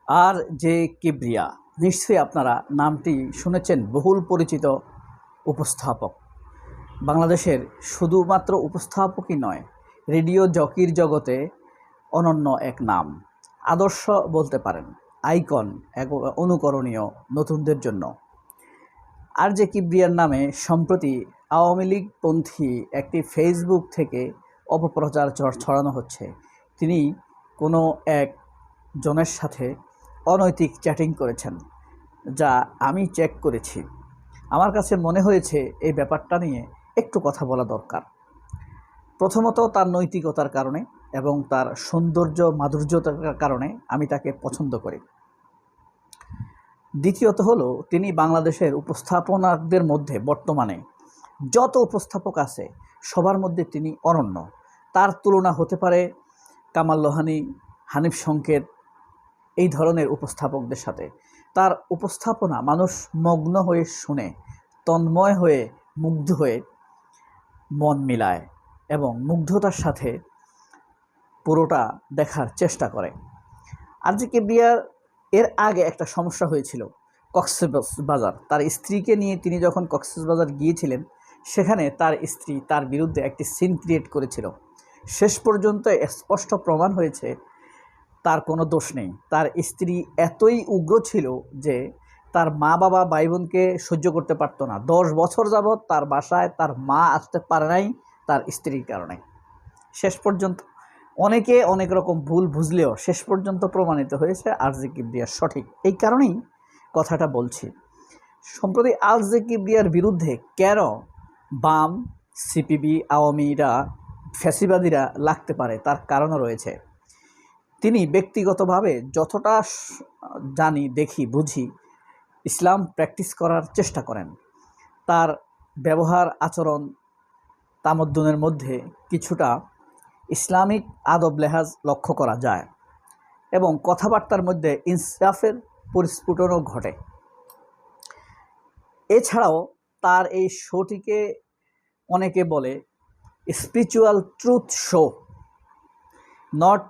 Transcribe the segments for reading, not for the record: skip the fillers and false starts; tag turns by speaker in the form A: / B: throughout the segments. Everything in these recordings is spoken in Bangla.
A: আর জে কিবরিয়া, নিশ্চয়ই আপনারা নামটি শুনেছেন। বহুল পরিচিত উপস্থাপক, বাংলাদেশের শুধুমাত্র উপস্থাপকই নয়, রেডিও জকির জগতে অনন্য এক নাম, আদর্শ বলতে পারেন, আইকন, এক অনুকরণীয় নতুনদের জন্য। আর জে কিবরিয়ার নামে সম্প্রতি আওয়ামী লীগপন্থী একটি ফেসবুক থেকে অপপ্রচার ছড়ানো হচ্ছে। তিনি কোনো এক জনের সাথে অনৈতিক চ্যাটিং করেছেন, যা আমি চেক করেছি। আমার কাছে মনে হয়েছে এই ব্যাপারটা নিয়ে একটু কথা বলা দরকার। প্রথমত তার নৈতিকতার কারণে এবং তার সৌন্দর্য মাধুর্যতার কারণে আমি তাকে পছন্দ করি। দ্বিতীয়ত হলো, তিনি বাংলাদেশের উপস্থাপনাদের মধ্যে বর্তমানে যত উপস্থাপক আছে সবার মধ্যে তিনি অনন্য। তার তুলনা হতে পারে কামাল লোহানী, হানিফ সংকেত, এই ধরনের উপস্থাপকদের সাথে। তার উপস্থাপনা মানুষ মগ্ন হয়ে শুনে, তন্ময় হয়ে, মুগ্ধ হয়ে মন মিলায় এবং মুগ্ধতার সাথে পুরোটা দেখার চেষ্টা করে। আর জে কিবরিয়ার এর আগে একটা সমস্যা হয়েছিল কক্সবাজার। তার স্ত্রীকে নিয়ে তিনি যখন কক্সবাজার গিয়েছিলেন, সেখানে তার স্ত্রী তার বিরুদ্ধে একটি সিন ক্রিয়েট করেছিল। শেষ পর্যন্ত স্পষ্ট প্রমাণ হয়েছে তার কোনো দোষ নেই। তার স্ত্রী এতই উগ্র ছিল যে তার মা বাবা ভাই বোনকে সহ্য করতে পারতো না। 10 বছর যাবৎ তার বাসায় তার মা আসতে পারে নাই তার স্ত্রীর কারণে। শেষ পর্যন্ত অনেকে অনেক রকম ভুল বুঝলেও শেষ পর্যন্ত প্রমাণিত হয়েছে আর জে কিবরিয়া সঠিক। এই কারণেই কথাটা বলছি। সম্প্রতি আর জে কিবরিয়ার বিরুদ্ধে কেন বাম, সিপিবি, আওয়ামীরা, ফ্যাসিবাদীরা লাগতে পারে তার কারণও রয়েছে। তিনি ব্যক্তিগতভাবে যতটা জানি, দেখি, বুঝি, ইসলাম প্র্যাকটিস করার চেষ্টা করেন। তার ব্যবহার, আচরণ, তামদ্দুনের মধ্যে কিছুটা ইসলামিক আদব লেহাজ লক্ষ্য করা যায় এবং কথাবার্তার মধ্যে ইনসাফের পরিস্ফুটনও ঘটে। এছাড়াও তার এই শোটিকে অনেকে বলে spiritual truth show, not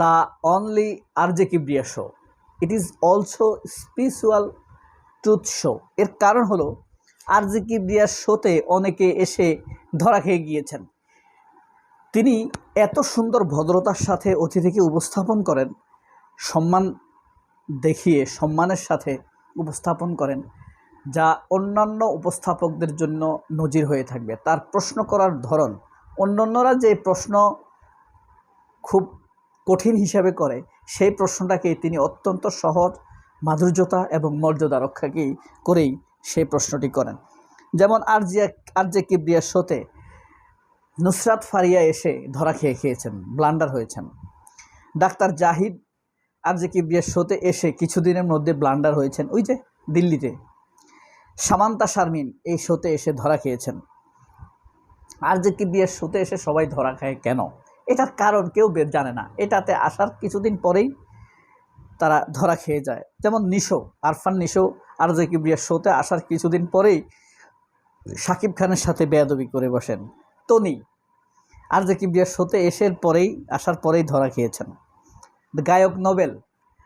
A: the only R J Kibria show, it is also spiritual truth show. এর কারণ হলো আর জে কিবরিয়ার শোতে অনেকে এসে ধরা খেয়ে গিয়েছেন। তিনি এত সুন্দর ভদ্রতার সাথে অতিথিকে উপস্থাপন করেন, সম্মান দেখিয়ে সম্মানের সাথে উপস্থাপন করেন, যা অন্যান্য উপস্থাপকদের জন্য নজির হয়ে থাকবে। তার প্রশ্ন করার ধরন, অন্যান্যরা যে প্রশ্ন খুব কঠিন হিসাবে করে, সেই প্রশ্নটাকে তিনি অত্যন্ত সহজ, মাধুর্যতা এবং মর্যাদা রক্ষাকেই করেই সেই প্রশ্নটি করেন। যেমন আর জে কিবরিয়ার শোতে নুসরাত ফারিয়া এসে ধরা খেয়েছেন, ব্লান্ডার হয়েছেন। ডাক্তার জাহিদ আর জে কিবরিয়ার শোতে এসে কিছুদিনের মধ্যে ব্লান্ডার হয়েছেন, ওই যে দিল্লিতে। সামান্তা শারমিন এই শোতে এসে ধরা খেয়েছেন। আর জে কিবরিয়ার শোতে এসে সবাই ধরা খায় কেন? এটার কারণ কেউ জানে না। এটাতে আসার কিছুদিন পরেই তারা ধরা খেয়ে যায়। যেমন নিশো, আরফান নিশো আর জে কিবরিয়ার শোতে আসার কিছুদিন পরেই শাকিব খানের সাথে বেয়াদবি করে বসেন। তনি আর জে কিবরিয়ার শোতে আসার পরেই ধরা খেয়েছেন। গায়ক নোবেল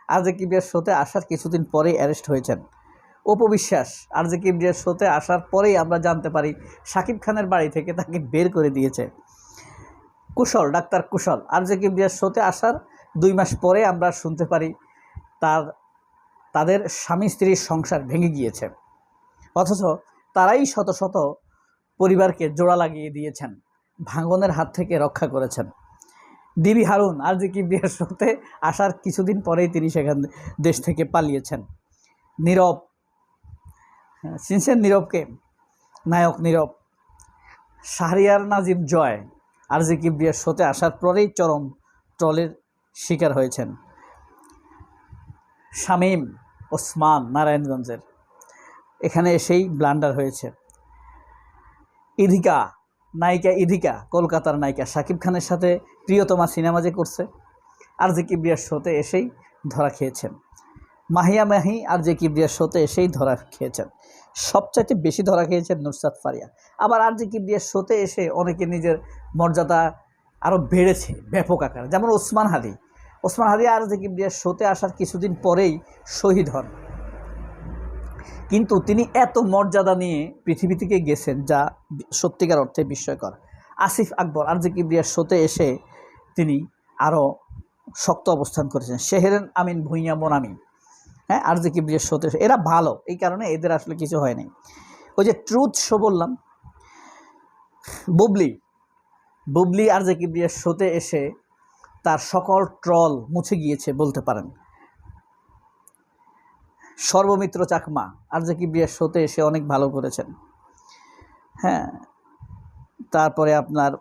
A: আর জে কিবরিয়ার শোতে আসার কিছুদিন পরেই অ্যারেস্ট হয়েছেন। অপু বিশ্বাস আর জে কিবরিয়ার শোতে আসার পরেই আমরা জানতে পারি শাকিব খানের বাড়ি থেকে তাকে বের করে দিয়েছে। কুশল, ডাক্তার কুশল আর জে কিবরিয়ার শোতে আসার 2 মাস পরে আমরা শুনতে পারি তাদের স্বামী স্ত্রীর সংসার ভেঙে গিয়েছে। অথচ তারাই শত শত পরিবারকে জোড়া লাগিয়ে দিয়েছেন, ভাঙনের হাত থেকে রক্ষা করেছেন। ডিবি হারুন আর জে কিবরিয়ার শোতে আসার কিছুদিন পরেই তিনি সেখান দেশ থেকে পালিয়েছেন। নীরব, চিনছেন নীরবকে? নায়ক নীরব। শাহরিয়ার নাজিম জয় আর জে কিবরিয়ার শোতে আসার পরেই চরম ট্রলের শিকার হয়েছেন। শামীম ওসমান নারায়ণগঞ্জের, এখানে এসেই ব্লান্ডার হয়েছে। নায়িকা ইধিকা, কলকাতার নায়িকা, শাকিব খানের সাথে প্রিয়তমা সিনেমা যে করছে, আর জে কিবরিয়ার শোতে এসেই ধরা খেয়েছেন। মাহিয়া মাহি আর জে কিবরিয়ার শোতে এসেই ধরা খেয়েছেন। সবচাইতে বেশি ধরা খেয়েছেন নুসরাত ফারিয়া। আবার আর জে কিবরিয়ার শোতে এসে অনেকে নিজের মর্যাদা আরও বেড়েছে ব্যাপক আকারে। যেমন ওসমান হাদি, ওসমান হাদি আরজে কিবরিয়ার শোতে আসার কিছুদিন পরেই শহীদ হন, কিন্তু তিনি এত মর্যাদা নিয়ে পৃথিবী থেকে গেছেন যা সত্যিকার অর্থে বিস্ময়কর। আসিফ আকবর আরজে কিবরিয়ার শোতে এসে তিনি আরও শক্ত অবস্থান করেছেন। শেহরেন আমিন ভুঁইয়া মোনামি, হ্যাঁ, আরজে কিবরিয়ার শোতে এরা ভালো, এই কারণে এদের আসলে কিছু হয়নি। ওই যে ট্রুথ শো বললাম, বুবলি আরজে কিবরিয়ার শোতে এসে তার সকল ট্রল মুছে গিয়েছে বলতে পারেন। সর্বমিত্র চাকমা আরজে কিবরিয়ার শোতে এসে অনেক ভালো করেছেন। হ্যাঁ, তারপরে আপনার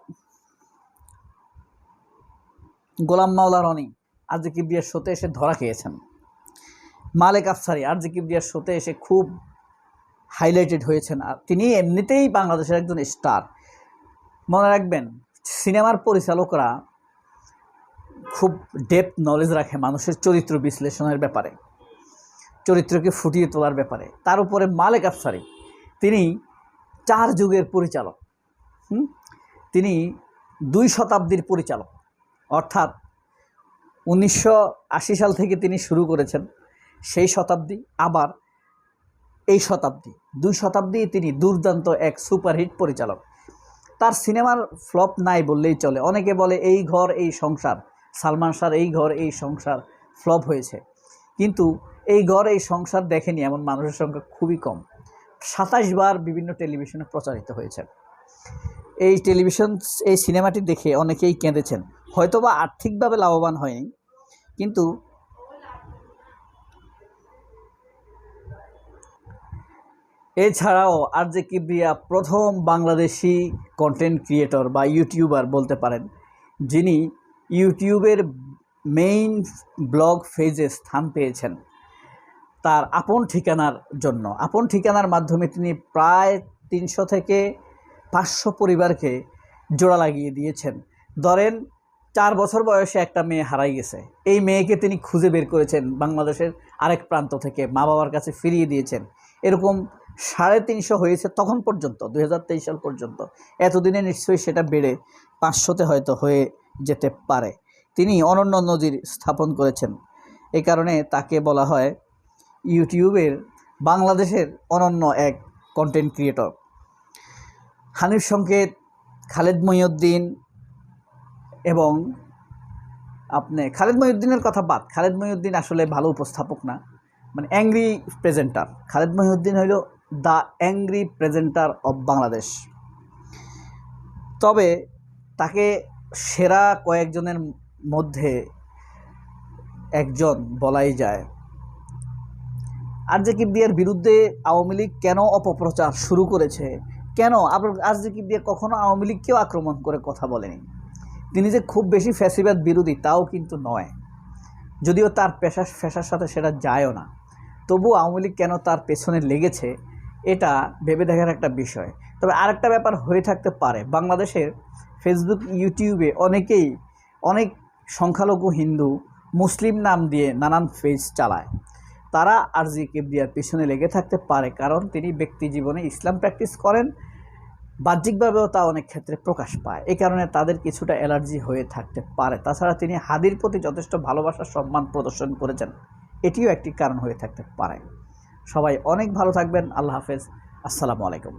A: গোলাম মাওলা রনি আরজে কিবরিয়ার শোতে এসে ধরা খেয়েছেন। মালেক আফসারি আরজে কিবরিয়ার শোতে এসে খুব হাইলাইটেড হয়েছেন। আর তিনি এমনিতেই বাংলাদেশের একজন স্টার। মনে রাখবেন, সিনেমার পরিচালকরা খুব ডেপথ নলেজ রাখে মানুষের চরিত্র বিশ্লেষণের ব্যাপারে, চরিত্রকে ফুটিয়ে তোলার ব্যাপারে। তার উপরে মালেক আফসারি তিনি 4 যুগের পরিচালক, তিনি 2 শতাব্দীর পরিচালক, অর্থাৎ 1980 সাল থেকে তিনি শুরু করেছেন সেই শতাব্দী, আবার এই শতাব্দী, 2 শতাব্দী তিনি দুর্দান্ত এক সুপারহিট পরিচালক। তার সিনেমার ফ্লপ নাই বললেই চলে। অনেকে বলে এই ঘর এই সংসার, সালমান শাহর এই ঘর এই সংসার ফ্লপ হয়েছে, কিন্তু এই ঘর এই সংসার দেখেনি এমন মানুষের সংখ্যা খুবই কম। 27 বার বিভিন্ন টেলিভিশনে প্রচারিত হয়েছে। এই সিনেমাটি দেখে অনেকেই কেঁদেছেন, হয়তোবা আর্থিকভাবে লাভবান হয়নি, কিন্তু এছাড়াও আরজে কিবরিয়া প্রথম বাংলাদেশি কন্টেন্ট ক্রিয়েটর বা ইউটিউবার বলতে পারেন, যিনি ইউটিউবের মেইন ব্লগ পেজে স্থান পেয়েছেন তার আপন ঠিকানার জন্য। আপন ঠিকানার মাধ্যমে তিনি প্রায় 300 থেকে 500 পরিবারকে জোড়া লাগিয়ে দিয়েছেন। ধরেন 4 বছর বয়সে একটা মেয়ে হারাই গেছে, এই মেয়েকে তিনি খুঁজে বের করেছেন বাংলাদেশের আরেক প্রান্ত থেকে, মা বাবার কাছে ফিরিয়ে দিয়েছেন। এরকম 350 হয়েছে তখন পর্যন্ত, 2023 সাল পর্যন্ত। এতদিনে নিশ্চয়ই সেটা বেড়ে 500তে হয়তো হয়ে যেতে পারে। তিনি অনন্য নজির স্থাপন করেছেন, এই কারণে তাকে বলা হয় ইউটিউবের বাংলাদেশের অনন্য এক কন্টেন্ট ক্রিয়েটর। হানিফ সংকেত, খালেদ মহিউদ্দিন এবং খালেদ মহিউদ্দিনের কথা বাদ, খালেদ মহিউদ্দিন আসলে ভালো উপস্থাপক না, মানে অ্যাংরি প্রেজেন্টার। খালেদ মহিউদ্দিন হইল the angry presenter of Bangladesh. তবে তাকে সেরা কয়েকজনের মধ্যে একজন বলাই যায়। আরজে কিবরিয়ার বিরুদ্ধে আওয়ামী লীগ কেন অপপ্রচার শুরু করেছে, কেন আবার আরজে কিবরিয়া কখনো আওয়ামী লীগকেও আক্রমণ করে কথা বলেনি। তিনি যে খুব বেশি ফ্যাসিবাদ বিরোধী তাও কিন্তু নয়, যদিও তার পেশার সাথে সেটা যায়ও না, তবু আওয়ামী লীগ কেন তার পেছনে লেগেছে এটা ভেবে দেখার একটা বিষয়। তবে আরেকটা ব্যাপার হয়ে থাকতে পারে, বাংলাদেশের ফেসবুক ইউটিউবে অনেক সংখ্যালঘু হিন্দু মুসলিম নাম দিয়ে নানান পেজ চালায়, তারা আরজে কিবরিয়ার পিছনে লেগে থাকতে পারে, কারণ তিনি ব্যক্তি জীবনে ইসলাম প্র্যাকটিস করেন, বাহ্যিকভাবেও তা অনেক ক্ষেত্রে প্রকাশ পায়, এই কারণে তাদের কিছুটা অ্যালার্জি হয়ে থাকতে পারে। তাছাড়া তিনি হাদির প্রতি যথেষ্ট ভালোবাসার সম্মান প্রদর্শন করেছেন, এটিও একটি কারণ হয়ে থাকতে পারে। সবাই অনেক ভালো থাকবেন। আল্লাহ হাফেজ, আসসালামু আলাইকুম।